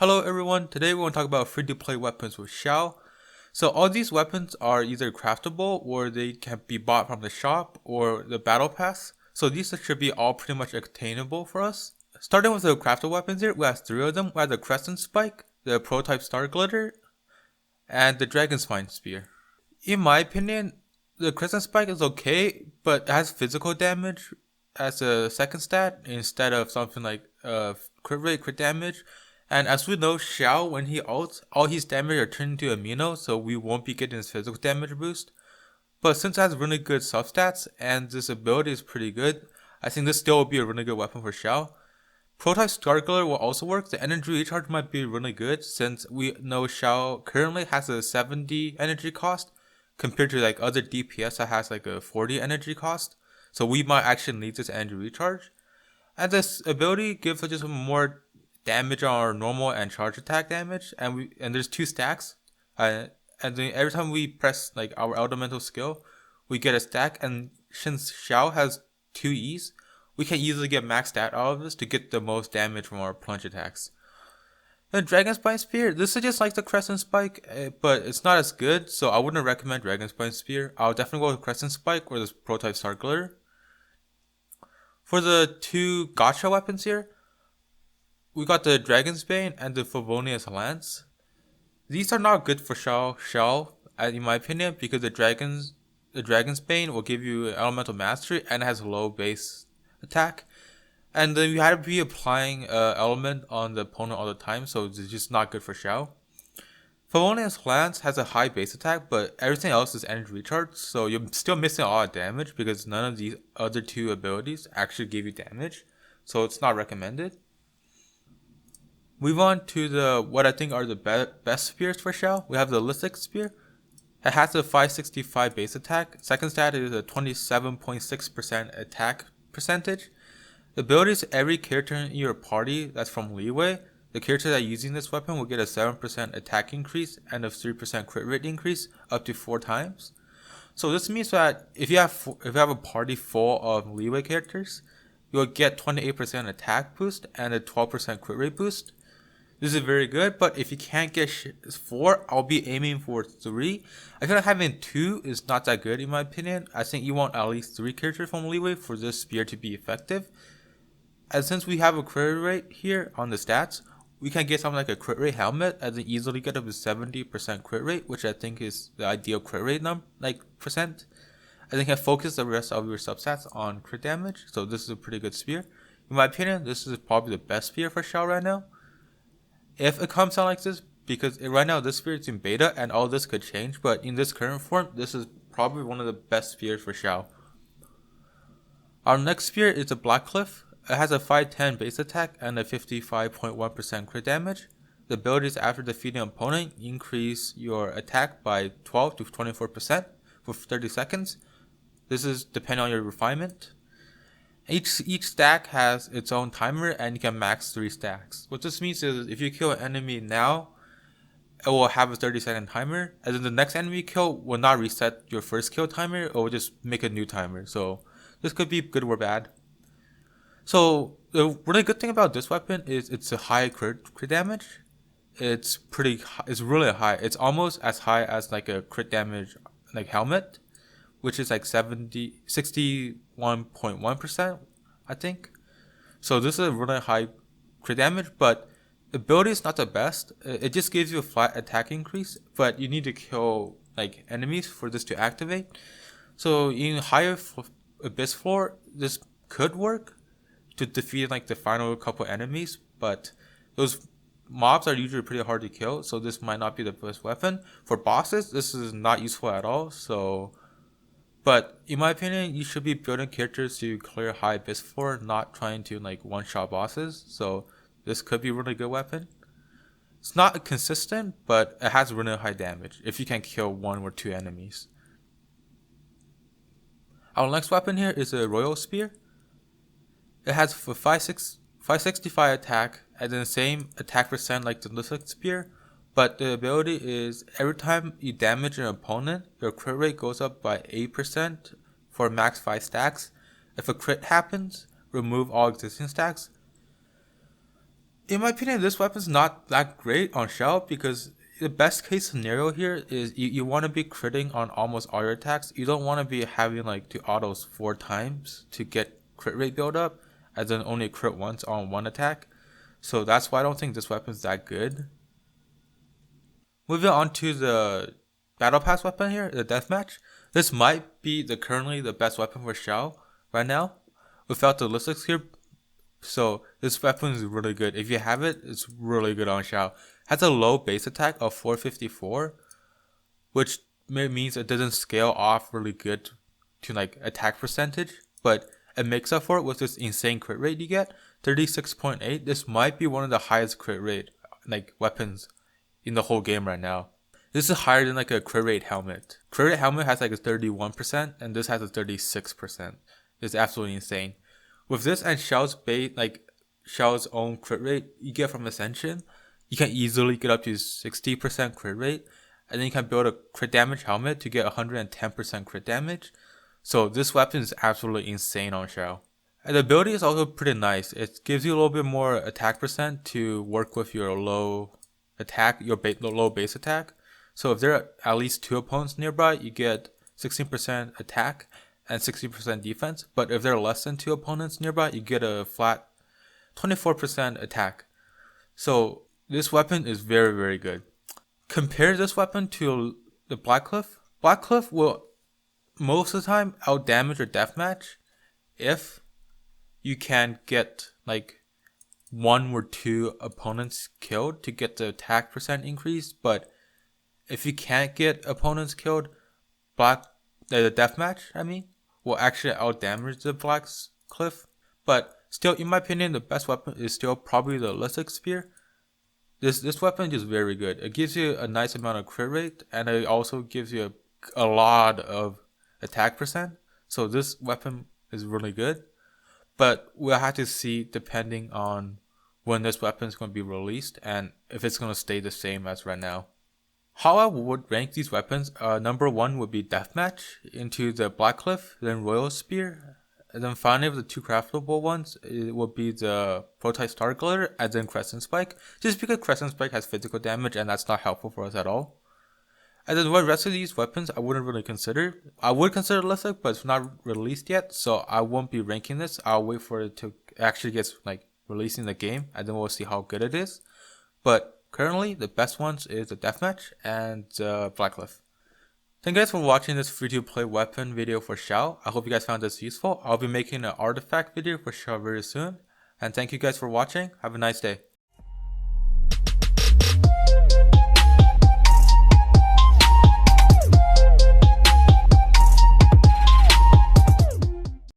Hello everyone, today we're going to talk about free-to-play weapons with Xiao. So all these weapons are either craftable or they can be bought from the shop or the battle pass. So these should be all pretty much attainable for us. Starting with the craftable weapons here, we have 3 of them. We have the Crescent Spike, the Prototype Star Glitter, and the Dragon Spine Spear. In my opinion, the Crescent Spike is okay, but it has physical damage as a second stat instead of something like crit rate, crit damage. And as we know, Xiao, when he ults, all his damage are turned into amino, so we won't be getting his physical damage boost. But since it has really good substats, and this ability is pretty good, I think this still will be a really good weapon for Xiao. Prototype Star Glitter will also work. The energy recharge might be really good, since we know Xiao currently has a 70 energy cost, compared to like other DPS that has like a 40 energy cost. So we might actually need this energy recharge. And this ability gives us just more damage on our normal and charge attack damage, and there's 2 stacks, and then every time we press like our elemental skill, we get a stack. And since Xiao has 2 E's, we can easily get max stat out of this to get the most damage from our plunge attacks. The Dragon Spine Spear, this is just like the Crescent Spike, but it's not as good, so I wouldn't recommend Dragon Spine Spear. I'll definitely go with Crescent Spike or this Prototype Star Glitter. For the 2 Gacha weapons here, we got the Dragon's Bane and the Favonius Lance. These are not good for Xiao, in my opinion, because the Dragon's Bane will give you elemental mastery and it has low base attack. And then you have to be applying element on the opponent all the time, so it's just not good for Xiao. Favonius Lance has a high base attack, but everything else is energy recharge, so you're still missing a lot of damage because none of these other 2 abilities actually give you damage, so it's not recommended. Move on to the what I think are the best spears for Xiao. We have the Lithic Spear. It has a 565 base attack. Second stat is a 27.6% attack percentage. The ability is every character in your party that's from Leeway. The character that using this weapon will get a 7% attack increase and a 3% crit rate increase up to 4 times. So this means that if you have a party full of Leeway characters, you'll get 28% attack boost and a 12% crit rate boost. This is very good, but if you can't get 4, I'll be aiming for 3. I feel like having 2 is not that good in my opinion. I think you want at least 3 characters from Leeway for this spear to be effective. And since we have a crit rate here on the stats, we can get something like a crit rate helmet and then easily get up to 70% crit rate, which I think is the ideal crit rate percent. And then can focus the rest of your substats on crit damage, so this is a pretty good spear. In my opinion, this is probably the best spear for Xiao right now. If it comes out like this, because right now this spear is in beta and all this could change, but in this current form, this is probably one of the best spears for Xiao. Our next spear is the Blackcliff. It has a 510 base attack and a 55.1% crit damage. The abilities after defeating an opponent increase your attack by 12 to 24% for 30 seconds. This is depending on your refinement. Each stack has its own timer and you can max 3 stacks. What this means is if you kill an enemy now, it will have a 30-second timer, and then the next enemy kill will not reset your first kill timer, it will just make a new timer. So this could be good or bad. So the really good thing about this weapon is it's a high crit damage. It's really high. It's almost as high as like a crit damage like helmet, which is like 61.1%, I think. So this is a really high crit damage, but the ability is not the best. It just gives you a flat attack increase, but you need to kill like enemies for this to activate. So in higher abyss floor, this could work to defeat like the final couple enemies, but those mobs are usually pretty hard to kill, so this might not be the best weapon. For bosses, this is not useful at all, but in my opinion, you should be building characters to clear high abyss floor, not trying to like one-shot bosses. So this could be a really good weapon. It's not consistent, but it has really high damage if you can kill 1 or 2 enemies. Our next weapon here is a Royal Spear. It has a 565 attack and then the same attack percent like the Lithic Spear, but the ability is every time you damage an opponent, your crit rate goes up by 8% for max 5 stacks. If a crit happens, remove all existing stacks. In my opinion, this weapon's not that great on Xiao because the best case scenario here is you want to be critting on almost all your attacks. You don't want to be having like to autos 4 times to get crit rate build up, as in only crit once on one attack. So that's why I don't think this weapon's that good. Moving on to the Battle Pass weapon here, the Deathmatch. This might be currently the best weapon for Xiao right now, without the Lithic Spear. So this weapon is really good. If you have it, it's really good on Xiao. Has a low base attack of 454, which means it doesn't scale off really good to like attack percentage, but it makes up for it with this insane crit rate you get, 36.8. This might be one of the highest crit rate like weapons in the whole game right now. This is higher than like a crit rate helmet. Crit rate helmet has like a 31%, and this has a 36%. It's absolutely insane. With this and Xiao's bait, like Xiao's own crit rate you get from Ascension, you can easily get up to 60% crit rate, and then you can build a crit damage helmet to get 110% crit damage. So this weapon is absolutely insane on Xiao. And the ability is also pretty nice. It gives you a little bit more attack percent to work with your low attack, your low base attack. So if there are at least 2 opponents nearby, you get 16% attack and 60% defense. But if there are less than 2 opponents nearby, you get a flat 24% attack. So this weapon is very, very good. Compare this weapon to the Blackcliff. Blackcliff will most of the time outdamage your deathmatch if you can get like 1 or 2 opponents killed to get the attack percent increase. But if you can't get opponents killed, the deathmatch will actually outdamage the Blackcliff. But still, in my opinion, the best weapon is still probably the Lithic Spear. This weapon is very good. It gives you a nice amount of crit rate, and it also gives you a lot of attack percent. So this weapon is really good. But we'll have to see depending on when this weapon is going to be released and if it's going to stay the same as right now. How I would rank these weapons, number 1 would be Deathmatch, into the Blackcliff, then Royal Spear, and then finally the 2 craftable ones, it would be the Prototype Star Glitter and then Crescent Spike, just because Crescent Spike has physical damage and that's not helpful for us at all. And then the rest of these weapons I wouldn't really consider. I would consider Lithic, but it's not released yet, so I won't be ranking this. I'll wait for it to actually get like released in the game, and then we'll see how good it is. But currently, the best ones is the Deathmatch and Blackcliff. Thank you guys for watching this free-to-play weapon video for Xiao. I hope you guys found this useful. I'll be making an artifact video for Xiao very soon. And thank you guys for watching. Have a nice day.